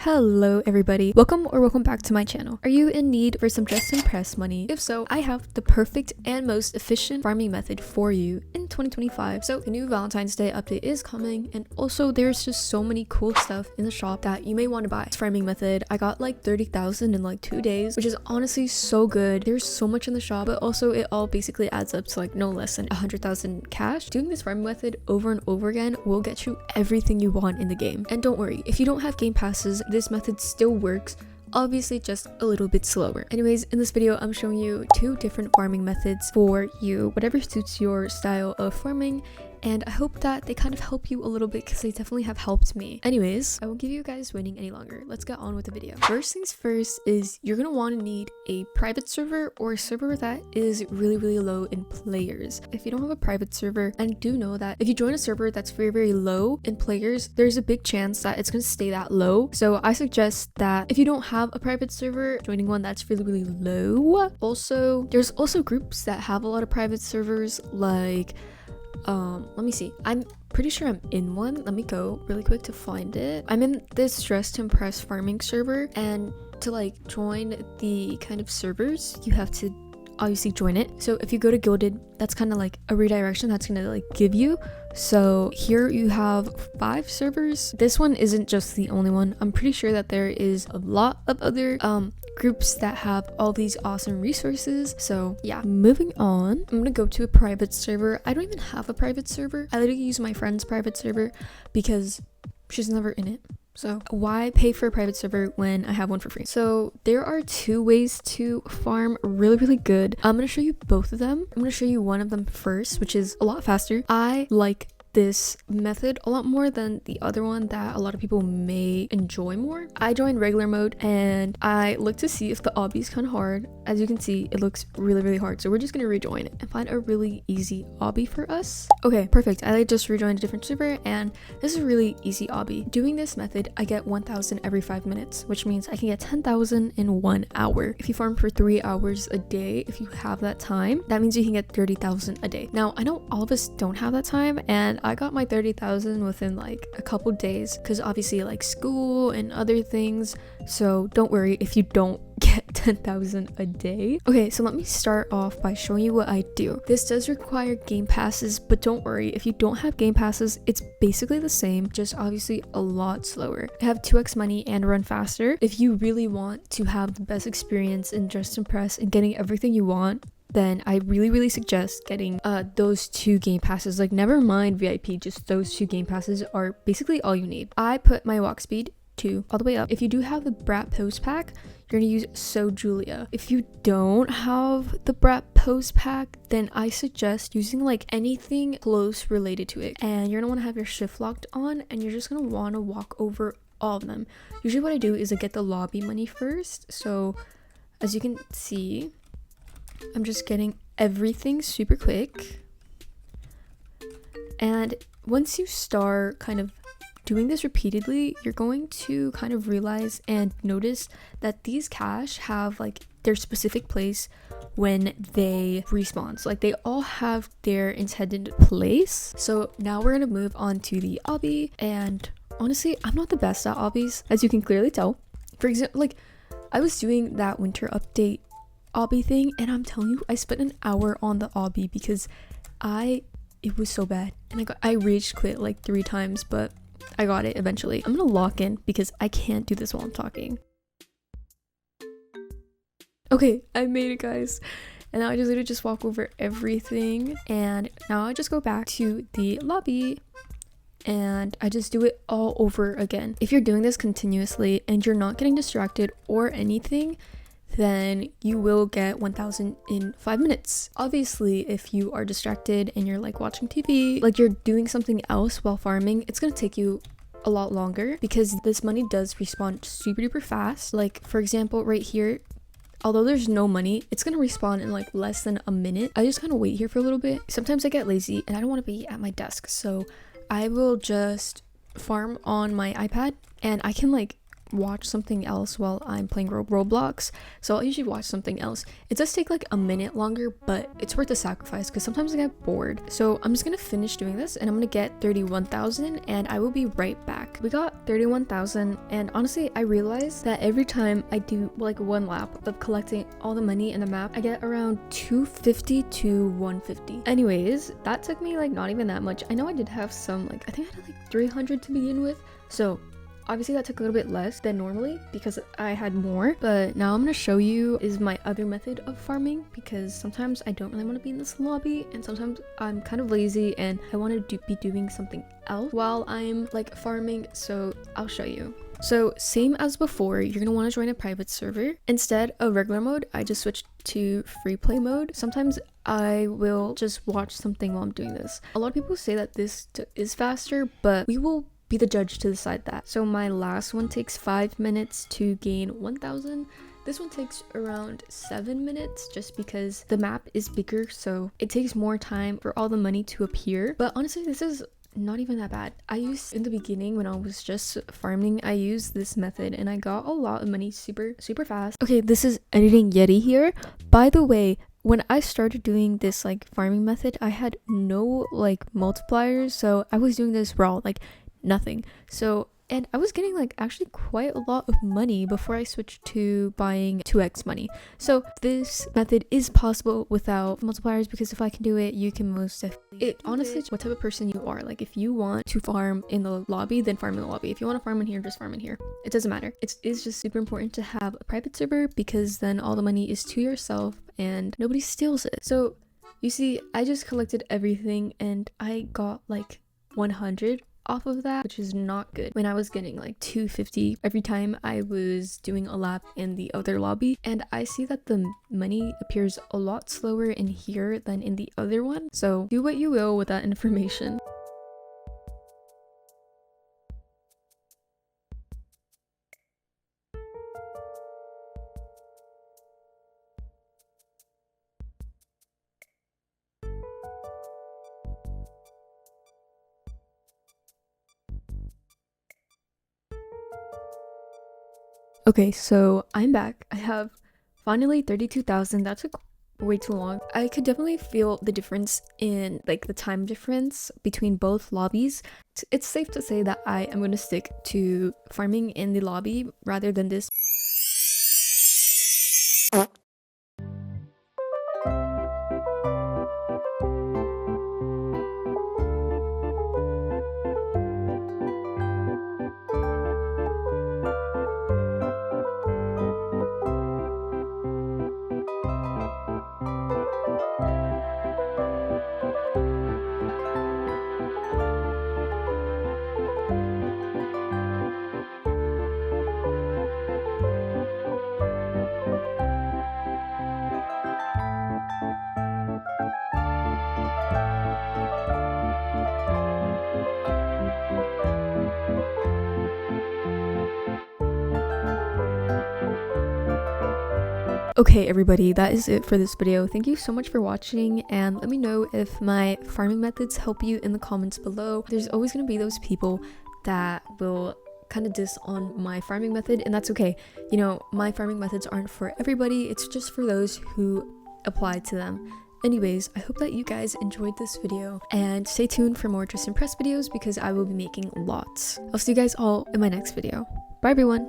Hello everybody, welcome back to my channel. Are you in need for some just impress money? If so, I have the perfect and most efficient farming method for you in 2025. So the new Valentine's Day update is coming, and also there's just so many cool stuff in the shop that you may want to buy. This farming method, I got like 30,000 in like 2 days, which is honestly so good. There's so much in the shop, but also it all basically adds up to like no less than 100,000 cash. Doing this farming method over and over again will get you everything you want in the game. And don't worry, if you don't have game passes, this method still works, obviously just a little bit slower. Anyways, in this video I'm showing you 2 different farming methods for you, whatever suits your style of farming, and I hope that they kind of help you a little bit because they definitely have helped me. Anyways, I won't give you guys waiting any longer. Let's get on with the video. First things first is you're gonna want to need a private server or a server that is really low in players. If you don't have a private server, and do know that if you join a server that's very low in players, there's a big chance that it's gonna stay that low. So I suggest that if you don't have a private server, joining one that's really low. Also, there's also groups that have a lot of private servers, like let me see, I'm pretty sure I'm in one. Let me go really quick to find it. I'm in this Dress to Impress farming server, and to like join the kind of servers you have to obviously join it. So if you go to Gilded, that's kind of like a redirection that's gonna like give you. So here you have 5 servers. This one isn't just the only one. I'm pretty sure that there is a lot of other groups that have all these awesome resources. So yeah, moving on, I'm gonna go to a private server. I don't even have a private server. I literally use my friend's private server because she's never in it. So why pay for a private server when I have one for free? So there are 2 ways to farm really good. I'm gonna show you both of them. I'm gonna show you one of them first, which is a lot faster. I like this method a lot more than the other one that a lot of people may enjoy more. I joined regular mode and I looked to see if the obby is kind of hard. As you can see, it looks really hard. So we're just gonna rejoin it and find a really easy obby for us. Okay, perfect. I just rejoined a different server and this is a really easy obby. Doing this method, I get 1,000 every 5 minutes, which means I can get 10,000 in 1 hour. If you farm for 3 hours a day, if you have that time, that means you can get 30,000 a day. Now, I know all of us don't have that time, and I got my 30,000 within like a couple days because obviously like school and other things. So don't worry if you don't get 10,000 a day. Okay, so let me start off by showing you what I do. This does require game passes, but don't worry if you don't have game passes, it's basically the same, just obviously a lot slower. I have 2x money and run faster. If you really want to have the best experience in Just Impress and getting everything you want, then I really suggest getting those 2 game passes. Like, never mind VIP, just those 2 game passes are basically all you need. I put my walk speed to all the way up. If you do have the Brat Pose Pack, you're gonna use So Julia. If you don't have the Brat Pose Pack, then I suggest using like anything close related to it. And you're gonna want to have your shift locked on, and you're just gonna want to walk over all of them. Usually what I do is I get the lobby money first. So as you can see, I'm just getting everything super quick. And once you start kind of doing this repeatedly, you're going to kind of realize and notice that these cash have like their specific place when they respawn. So like they all have their intended place. So now we're gonna move on to the obby, and honestly, I'm not the best at obbies, as you can clearly tell. For example, like I was doing that winter update obby thing, and I'm telling you, I spent an hour on the obby because it was so bad, and I rage quit like 3 times, but I got it eventually. I'm gonna lock in because I can't do this while I'm talking. Okay, I made it, guys. And now I just literally just walk over everything, and now I just go back to the lobby and I just do it all over again. If you're doing this continuously and you're not getting distracted or anything, then you will get 1,000 in 5 minutes. Obviously, if you are distracted and you're like watching TV, like you're doing something else while farming, it's gonna take you a lot longer because this money does respawn super duper fast. Like for example, right here, although there's no money, it's gonna respawn in like less than a minute. I just kind of wait here for a little bit. Sometimes I get lazy and I don't want to be at my desk, so I will just farm on my iPad, and I can like watch something else while I'm playing Roblox, so I'll usually watch something else. It does take like a minute longer, but it's worth the sacrifice because sometimes I get bored. So I'm just gonna finish doing this and I'm gonna get 31,000 and I will be right back. We got 31,000 and honestly I realized that every time I do like one lap of collecting all the money in the map, I get around 250 to 150. Anyways, that took me like not even that much. I know I did have some, like I think I had like 300 to begin with, so obviously that took a little bit less than normally because I had more. But now I'm gonna show you is my other method of farming, because sometimes I don't really want to be in this lobby and sometimes I'm kind of lazy and I want to be doing something else while I'm like farming, so I'll show you. So same as before, you're gonna want to join a private server. Instead of regular mode, I just switched to free play mode. Sometimes I will just watch something while I'm doing this. A lot of people say that this is faster, but we will be the judge to decide that. So my last one takes 5 minutes to gain 1,000. This one takes around 7 minutes just because the map is bigger, so it takes more time for all the money to appear. But honestly, this is not even that bad. I used in the beginning when I was just farming, I used this method and I got a lot of money super fast. Okay, this is editing Yeti here. By the way, when I started doing this like farming method, I had no like multipliers, so I was doing this raw, like nothing. So, and I was getting like actually quite a lot of money before I switched to buying 2x money. So this method is possible without multipliers, because if I can do it, you can most definitely. It honestly, what type of person you are. Like if you want to farm in the lobby, then farm in the lobby. If you want to farm in here, just farm in here. It doesn't matter. It's just super important to have a private server, because then all the money is to yourself and nobody steals it. So you see, I just collected everything and I got like 100 off of that, which is not good, when I was getting like 250 every time I was doing a lap in the other lobby. And I see that the money appears a lot slower in here than in the other one, so do what you will with that information. Okay, so I'm back. I have finally 32,000. That took way too long. I could definitely feel the difference in like the time difference between both lobbies. It's safe to say that I am going to stick to farming in the lobby rather than this. Okay everybody, that is it for this video. Thank you so much for watching, and let me know if my farming methods help you in the comments below. There's always going to be those people that will kind of diss on my farming method, and that's okay. You know, my farming methods aren't for everybody, it's just for those who apply to them. Anyways, I hope that you guys enjoyed this video, and stay tuned for more Just Impress videos because I will be making lots. I'll see you guys all in my next video. Bye everyone!